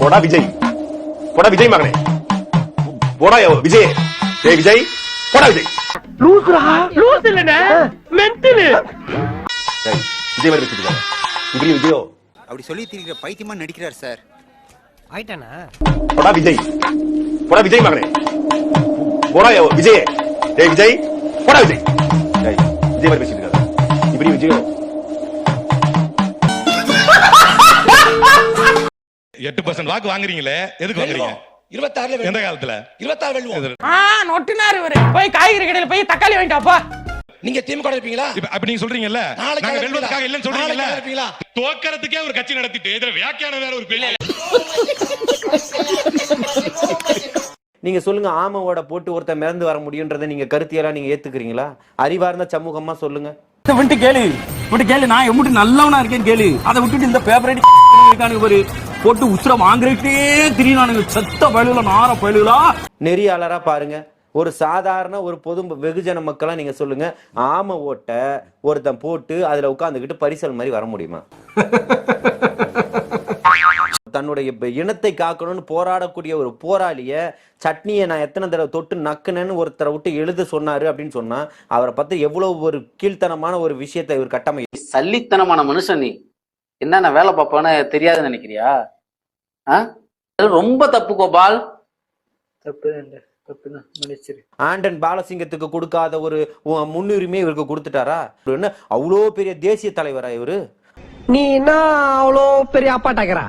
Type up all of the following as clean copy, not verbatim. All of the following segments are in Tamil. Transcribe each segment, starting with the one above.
போடா விஜய், போடா விஜய் மகனே, போடா விஜய், ஏய் விஜய், போடா விஜய். லூசுரா, லூசு இல்லனே, மென்டல். ஏய் விஜய் மாதிரி பேசிட்டு இருக்காங்க. இப்படி விஜயோ அப்படி சொல்லி திரிக்கிற பைத்தியமா நடிக்கிறார் சார். ஆயிட்டானா? போடா விஜய், போடா விஜய் மகனே, போடா விஜய், ஏய் விஜய், போடா விஜய். ஏய் விஜய் மாதிரி பேசிட்டு இருக்காங்க. இப்படி விஜயோ 8% வாக்கு வாங்குறீங்களே, எதுக்கு வாங்குறீங்க? 26 எந்த காலத்துல? 26 வெல்லுவோம். நொட்டினாரு இவரு. போய் காய்கறி கடையில போய் தக்காளி வாங்கிட்டாப்பா. நீங்க திமுக இருப்பீங்களா? அப்ப நீங்க சொல்றீங்கல்ல, நாளைக்கு நாங்க வெல்வதற்காக இல்லன்னு சொல்றீங்கல்ல, இருப்பீங்களா? தோக்கறதுக்கே ஒரு கட்சி நடத்திட்டு இதுல வியாக்கியானம் வேற ஒரு பெரிய. நீங்க சொல்லுங்க, ஆமவோட போட்டு ஒருத்தர் மிதந்து வர முடியும்ன்றதை நீங்க கருத்தியெல்லாம் நீங்க ஏத்துக்கிறீங்களா? அறிவார்ந்த சமூகமா சொல்லுங்க. கேளு நான் எப்படி நல்லவனா இருக்கேன்னு கேளு. அதை விட்டுட்டு இந்த பேப்பர் இருக்கானுங்க பாரு, போட்டு உசுர வாங்குறே திரியானுங்க. செத்த பயிலுல நார பயிலுலா நெறியாளரா பாருங்க. ஒரு சாதாரண ஒரு பொது வெகுஜன மக்களா நீங்க சொல்லுங்க, ஆம ஓட்ட ஒருத்தன் போட்டு அதுல உட்கார்ந்துகிட்டு பரிசல் மாதிரி வர முடியுமா? தன்னுடைய இனத்தை காக்கணும்னு போராடக்கூடிய ஒரு போராளிய சட்னியை நான் எத்தனை தடவை தொட்டு நக்குனேன்னு ஒருத்தரை விட்டு எழுத சொன்னாரு அப்படின்னு சொன்னா அவரை பத்தி எவ்வளவு ஒரு கீழ்த்தனமான ஒரு விஷயத்தை இவர் கட்டமை. சல்லித்தனமான மனுஷன் நீ. என்னென்ன வேலை பார்ப்பான்னு தெரியாதுன்னு நினைக்கிறியா? ரொம்ப தப்பு கோபால். ஆண்டன் பாலசிங்கத்துக்கு கொடுக்காத ஒரு முன்னுரிமை இவருக்கு கொடுத்துட்டாரா? என்ன அவ்வளோ பெரிய தேசிய தலைவரா இவரு? நீ என்ன அவ்வளோ பெரிய அப்பாட்டாக்குறா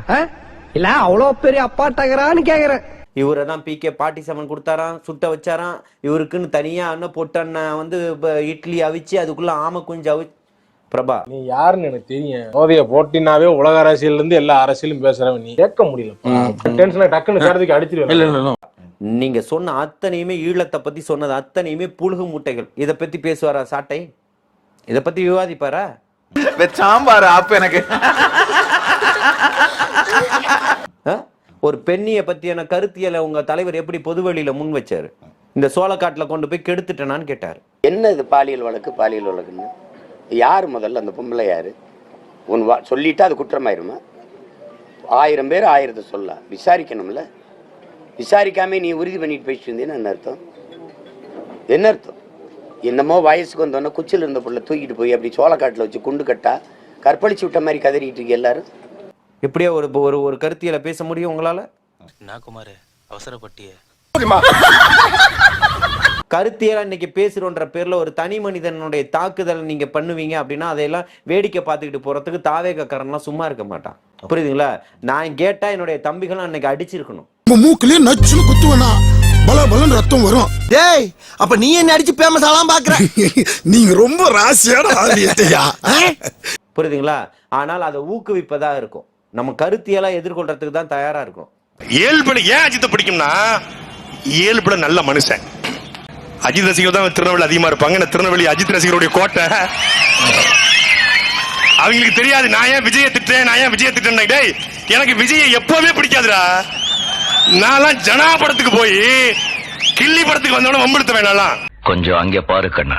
இல்ல அவ்வளோ பெரிய அப்பாட்டாக்குறான்னு கேக்குற. இவரை தான் PK 47 கொடுத்தாராம், சுட்ட வச்சாராம். இவருக்குன்னு தனியா அண்ணன் பொட்டண்ண வந்து இட்லி அவிச்சு அதுக்குள்ள ஆம குஞ்சு அவிச்சு. பிரபா நீ யாருன்னு எனக்கு தெரியும். மோதிய போட்டினாவே உலக அரசியல் இருந்து எல்லா அரசியலும் பேசுறவன் நீ. கேட்க முடியல, டென்ஷன்ல டக்குன்னு கருதுக்கு அடிச்சிருவேன். நீங்க சொன்ன அத்தனையுமே ஈழத்தை பத்தி சொன்னது அத்தனையுமே புழுகு மூட்டைகள். இதை பத்தி பேசுவாரா சாட்டை? இதை பத்தி விவாதிப்பாரா? சாம்பார் ஆப்பு எனக்கு. ஒரு பெண்ணிய பத்தியான கருத்தியலை உங்க தலைவர் எப்படி பொதுவெளியில முன் வச்சாரு? இந்த சோளக்காட்டுல கொண்டு போய் கெடுத்துட்டேனான்னு கேட்டாரு. என்ன இது பாலியல் வழக்கு? பாலியல் வழக்குன்னு யாரு? முதல்ல அந்த பொம்பளை யாரு? சொல்லிட்டா அது குற்றமாயிருமா? 1000 பேர் 1000 சொல்ல விசாரிக்கணும்ல. விசாரிக்காம நீ உறுதி பண்ணிட்டு போயிட்டு இருந்தேன்னு என்ன அர்த்தம்? என்ன அர்த்தம்? என்னமோ வயசுக்கு வந்தோன்னா குச்சில் இருந்த பொருளை தூக்கிட்டு போய் அப்படி சோளக்காட்டில் வச்சு குண்டு கட்டா கற்பழிச்சு விட்ட மாதிரி கதறிட்டு இருக்கு எல்லாரும். எப்படியா ஒரு ஒரு கருத்தியலை பேச முடியும் உங்களால? குமார் அவசரப்பட்டிய கருத்தியலா இன்னைக்கு பேசுறோன்ற பேர்ல ஒரு தனி மனிதனுடைய தாக்குதல் நீங்க பண்ணுவீங்க அப்படின்னா அதையெல்லாம் வேடிக்கை பார்த்துக்கிட்டு போறதுக்கு தாவேகக்காரன்லாம் சும்மா இருக்க மாட்டான். புரியுதுங்களா? நான் கேட்டா என்னுடைய தம்பிகளும் அன்னைக்கு அடிச்சிருக்கணும். மூக்குலயே நச்சுன்னு குத்துவனா பல பலன் ரத்தம் வரும். டேய் அப்ப நீ என்ன அடிச்சு பேமஸ் ஆலாம் பாக்குற? நீங்க ரொம்ப ராசியான ஆதியத்தையா. புரியுதுங்களா? ஆனால் அதை ஊக்குவிப்பதா இருக்கும். நம்ம கருத்தியெல்லாம் எதிர்கொள்றதுக்கு தான் தயாரா இருக்கும். இயல்புல ஏன் அஜித்தை பிடிக்கும்னா, இயல்புல நல்ல மனுஷன். அஜித் ரசிகர்கள் தான் திருநெல்வேலி அதிகமா இருப்பாங்க. இந்த திருநெல்வேலி அஜித் ரசிகருடைய கோட்டை. அவங்களுக்கு தெரியாது நான் ஏன் விஜயை திட்டேன், நான் ஏன் விஜயை திட்டேன். டேய் எனக்கு விஜயை எப்பவுமே பிடிக்காதுடா. நான் ஜனா படத்துக்கு போய் கில்லி படத்துக்கு வந்தவன வம்பெடுத்த வேணாம். கொஞ்சம் அங்கே பாரு கண்ணா.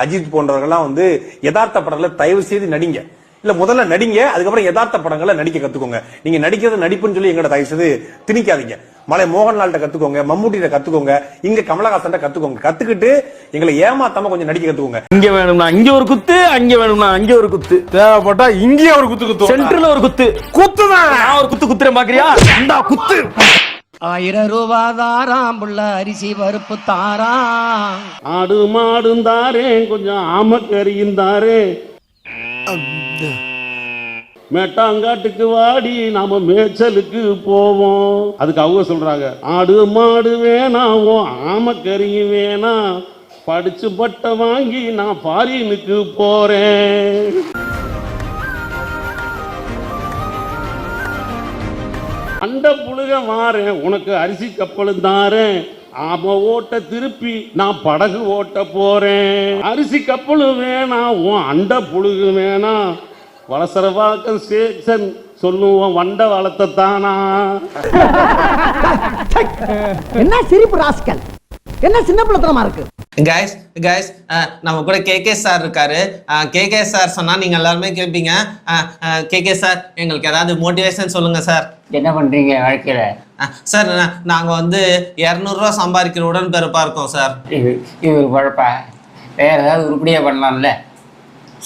அஜித் போன்றவர்கள்லாம் வந்து யதார்த்த படங்களை தயவு செய்து நடிங்க. இல்ல முதல்ல நடிங்க, அதுக்கப்புறம் யதார்த்த படங்களை நடிக்க கத்துக்கோங்க. நீங்க நடிக்கிறது நடிப்புன்னு சொல்லி எங்கட தயவு செய்து திணிக்காதீங்க. மலை மோகன்லால்ட்ட கத்துக்கோங்க, மம்முட்டிட்ட கத்துக்கோங்க, இங்க கமலஹாசன் கத்துக்கோங்க. கத்துக்கிட்டு எங்களை ஏமாத்தாம கொஞ்சம் நடிக்க கத்துக்கோங்க. இங்க வேணும்னா இங்க ஒரு குத்து, அங்க வேணும்னா அங்க ஒரு குத்து, தேவைப்பட்டா இங்கே ஒரு குத்து குத்து, சென்டர்ல ஒரு குத்து. குத்துதான் நான் ஒரு குத்து குத்துறேன் பாக்குறியா? அந்த குத்து 1000 ரூபாய் தாராம் புள்ள அரிசி பருப்பு தாராம். ஆடு மாடும் தாரே, கொஞ்சம் ஆமக்கறியும் தாரே. மேட்டாங்காட்டுக்கு வாடி நாம மேய்ச்சலுக்கு போவோம். அதுக்கு அவங்க சொல்றாங்க, ஆடு மாடு வேணாம், ஆமக்கறியும் வேணாம், படிச்சு பட்டை வாங்கி நான் ஃபாரினுக்கு போறேன். அண்ட புழுக மாறேன், உனக்கு அரிசி கப்பலும் தாரேன். ஆம ஓட்ட திருப்பி நான் படகு ஓட்ட போறேன். அரிசி கப்பலும் வேணாம், உன் அண்ட புழுகு வேணாம், வளசரவாக்கம் ஸ்டேஷன் சொல்லுவோம் வண்ட வளத்தை தானா. என்ன சிரிப்பு ராஸ்கல், என்ன சின்ன பிள்ளைத்தனமா இருக்கு. கைஸ் நம்ம கூட கேகே சார் இருக்காரு. கேகே சார் சொன்னா நீங்க எல்லாருமே கேட்பீங்க. கேகே சார் எங்களுக்கு ஏதாவது மோட்டிவேஷன் சொல்லுங்க சார். என்ன பண்றீங்க வாழ்க்கையில? சார் நாங்க வந்து 200 ரூபா சம்பாதிக்கிற உடன்பிறப்பா இருக்கோம் சார். இது ஒரு பழப்பா? வேற ஏதாவது உருப்படியா பண்ணலாம்ல?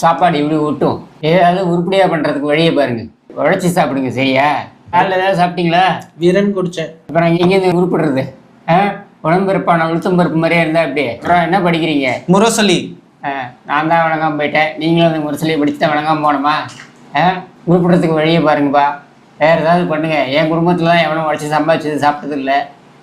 சாப்பாடு இப்படி விட்டும் ஏதாவது உருப்படியா பண்றதுக்கு வழியை பாருங்க. உழைச்சி சாப்பிடுங்க. சரியா? காலைல ஏதாவது சாப்பிட்டீங்களா? வீரன் குடிச்சேன். அப்புறம் எங்கேருந்து உருப்பிடுறது? உடம்புறுப்பான உளுத்தம் பருப்பு மாதிரியே இருந்தா அப்படி. அப்புறம் என்ன படிக்கிறீங்க? முரசொலி. நான் தான் வணங்காம போயிட்டேன். நீங்களும் அந்த முரசொலியை படிச்சு தான் வணங்காம போனோமா? உருப்பிடுறதுக்கு வழியை பாருங்கப்பா. வேற ஏதாவது பண்ணுங்க. என் குடும்பத்துல தான் எவனும் உழைச்சி சம்பாதிச்சது சாப்பிட்டது இல்லை.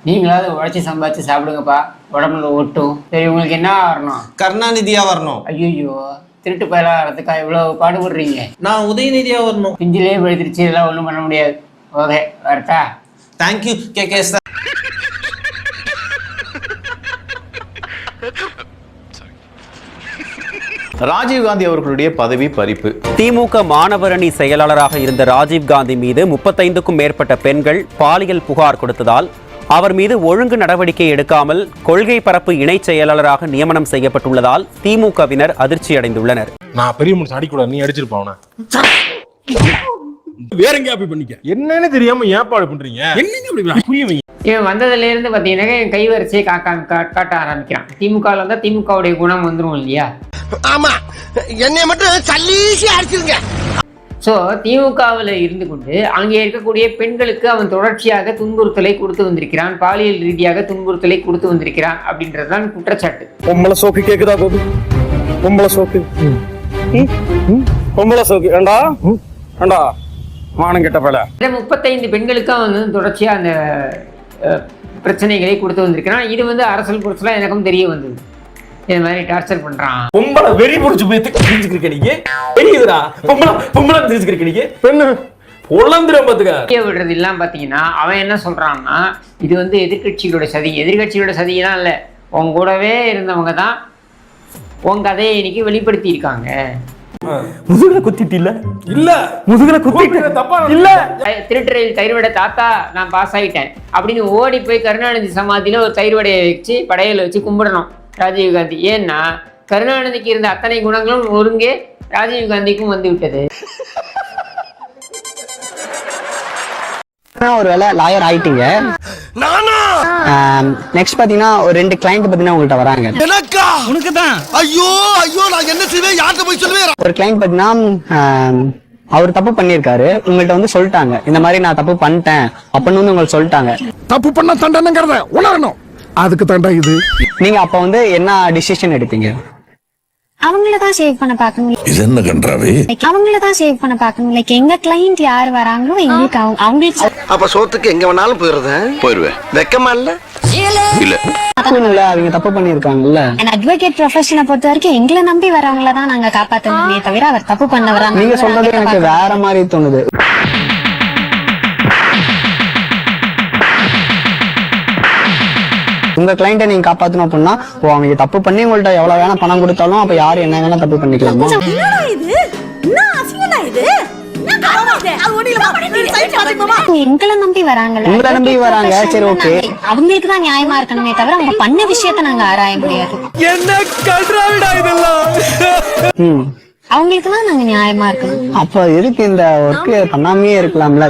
நீங்களாவது உழைச்சி சம்பாதிச்சு சாப்பிடுங்கப்பா. உடம்புல ஒட்டும். சரி, உங்களுக்கு என்ன வரணும்? கருணாநிதியா வரணும். ஐயோ, திருட்டு பயலா வரதுக்கா இவ்வளவு பாடுபடுறீங்க? நான் உதயநிதியா வரணும். பிஞ்சிலே பழுத்துருச்சு. இதெல்லாம் ஒன்றும் பண்ண முடியாது. ஓகே, வரட்டா? Thank you KK sir. ராஜீவ்காந்தி அவர்களுடைய பதவி பறிப்பு. திமுக மாணவரணி செயலாளராக இருந்த ராஜீவ்காந்தி மீது 35க்கும் மேற்பட்ட பெண்கள் பாலியல் புகார் கொடுத்ததால் அவர் மீது ஒழுங்கு நடவடிக்கை எடுக்காமல் கொள்கை பரப்பு இணை செயலாளராக நியமனம் செய்யப்பட்டுள்ளதால் திமுகவினர் அதிர்ச்சி அடைந்துள்ளனர். நான் பெரிய மனுஷன் அடிக்கூடாது, நீ அடிச்சிருப்பாவன. வேற எங்கேயா போய் பண்ணிக்க? என்னன்னு தெரியாம ஏற்பாடு பண்றீங்க? என்னங்க புரியுவீங்க? இவன் வந்ததுல இருந்து பாத்தீங்கன்னா என் கைவரிசையை காட்ட ஆரம்பிக்கிறான். திமுகல இருந்தா திமுகவுடைய குணம் வந்துரும் இல்லையா? ஆமா, என்னை மட்டும் சல்லீசி அடிச்சிருங்க. ஸோ திமுகவில் இருந்து கொண்டு அங்கே இருக்கக்கூடிய பெண்களுக்கு அவன் தொடர்ச்சியாக துன்புறுத்தலை கொடுத்து வந்திருக்கிறான். பாலியல் ரீதியாக துன்புறுத்தலை கொடுத்து வந்திருக்கிறான் அப்படின்றதுதான் குற்றச்சாட்டு. பொம்பளை சோக்கு கேக்குதா? கோபி பொம்பளை சோக்கு பொம்பளை சோக்கு ஏண்டா ஏண்டா மானம் கெட்ட பல 35 பெண்களுக்கு அவன் வந்து தொடர்ச்சியா அந்த பிரச்சனைகளை கொடுத்து வந்திருக்கிறான். இது வந்து அரசியல் பொருட்களாக எனக்கும் தெரிய வந்தது. இது மாதிரி டார்ச்சர் பண்றான். பொம்பளை வெறி புடிச்சு போய் தெரிஞ்சுக்கிறீங்க. நீங்க தெரியுதுடா? பொம்பளை தெரிஞ்சுக்கிறீங்க. நீங்க பெண்ணு உழந்துரும் பாத்துக்க. விடுறது எல்லாம் பாத்தீங்கன்னா அவன் என்ன சொல்றான்னா, இது வந்து எதிர்கட்சிகளோட சதி. எதிர்கட்சிகளோட சதியெல்லாம் இல்ல, உங்க கூடவே இருந்தவங்க தான் உங்க கதையை இன்னைக்கு வெளிப்படுத்தி இருக்காங்க. முதுகுல குத்திட்டு இல்ல முதுகுல குத்திட்டு தப்பா இல்ல. திருட்டுறையில் தயிர்வடை தாத்தா நான் பாஸ் ஆகிட்டேன் அப்படின்னு ஓடி போய் கருணாநிதி சமாதியில ஒரு தயிர்வடையை வச்சு படையல வச்சு கும்பிடணும் ராஜீவ்காந்தி. ஏன்னா கருணாநிதிக்கு இருந்த அத்தனை குணங்களும் ஒருங்கே ராஜீவ்காந்திக்கும் வந்து விட்டது. ஒரு வேளை லாயர் ஆயிட்டீங்க. நெக்ஸ்ட் பாத்தீங்கன்னா ஒரு 2 கிளைண்ட் பாத்தீங்கன்னா உங்கள்ட்ட வராங்க. எனக்கா? உனக்கு தான். ஐயோ ஐயோ, நான் என்ன செய்வேன்? யார்கிட்ட போய் சொல்லுவேன்? ஒரு கிளைண்ட் பாத்தீங்கன்னா அவர் தப்பு பண்ணிருக்காரு. உங்கள்ட்ட வந்து சொல்லிட்டாங்க, இந்த மாதிரி நான் தப்பு பண்ணிட்டேன் அப்படின்னு வந்து உங்களுக்கு சொல்லிட்டாங்க. தப்பு பண்ண தண்டனைங்கிறத உணரணும். அதுக்கு தாண்டா இது. நீங்க அப்ப வந்து என்ன டிசிஷன் எடுப்பீங்க? அவங்களதான் சேவ் பண்ண பாக்கணும். இது என்ன கன்றாவே? அவங்களதான் சேவ் பண்ண பாக்கணும். லைக் எங்க கிளைண்ட் யார் வராங்களோ எங்களுக்கு அவங்களுக்கு. அப்ப சோத்துக்கு எங்க வேணாலும் போயிருவேன். வெக்கமா இல்ல? இல்ல, அவங்க தப்பு பண்ணிருக்காங்கல்ல. அட்வொகேட் ப்ரொஃபஷனை பொறுத்த வரைக்கும் எங்களை நம்பி வரவங்களதான் நாங்க காப்பாத்தணுமே தவிர அவர் தப்பு பண்ண வராங்க. நீங்க சொல்றது எனக்கு வேற மாதிரி தோணுது. உங்க கிளைண்ட்டை நீங்க காப்பாத்தணும் அப்படின்னா அவங்க தப்பு பண்ணி உங்கள்ட்ட எவ்வளவு வேணா பணம் கொடுத்தாலும் அப்ப யாரு என்ன வேணா தப்பு பண்ணிக்கலாமா? எங்களை நம்பி வராங்கல்ல, உங்களை நம்பி வராங்க. சரி, ஓகே, அவங்களுக்கு தான் நியாயமா இருக்கணுமே தவிர அவங்க பண்ண விஷயத்த நாங்க ஆராய முடியாது. என்ன கல்றாவிடா இதெல்லாம்? அவங்களுக்கு தான் நாங்க நியாயமா இருக்கணும். அப்ப எதுக்கு இந்த ஒர்க் பண்ணாமே இருக்கலாம்ல?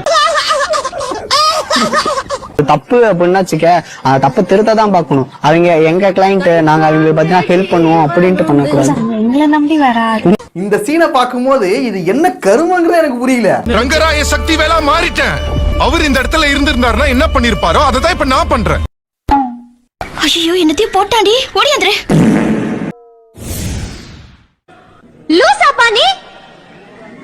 தப்பு அப்படின்னா வச்சுக்க, தப்பு திருத்ததான் பாக்கணும். அவங்க எங்க கிளைண்ட், நாங்க அவங்களுக்கு பாத்தீங்கன்னா ஹெல்ப் பண்ணுவோம் அப்படின்ட்டு பண்ணக்கூடாது. எங்களை நம்பி வராது. இந்த சீனை பார்க்கும்போது இது என்ன கருமங்கிறது எனக்கு புரியல. ரங்கராய சக்தி வேலா மாறிட்டேன். அவர் இந்த இடத்துல இருந்திருந்தாருன்னா என்ன பண்ணிருப்பாரோ அதை தான் இப்ப நான் பண்றேன். ஐயோ, என்னத்தையும் போட்டாண்டி ஓடியாந்துரு. லூசா பாணி.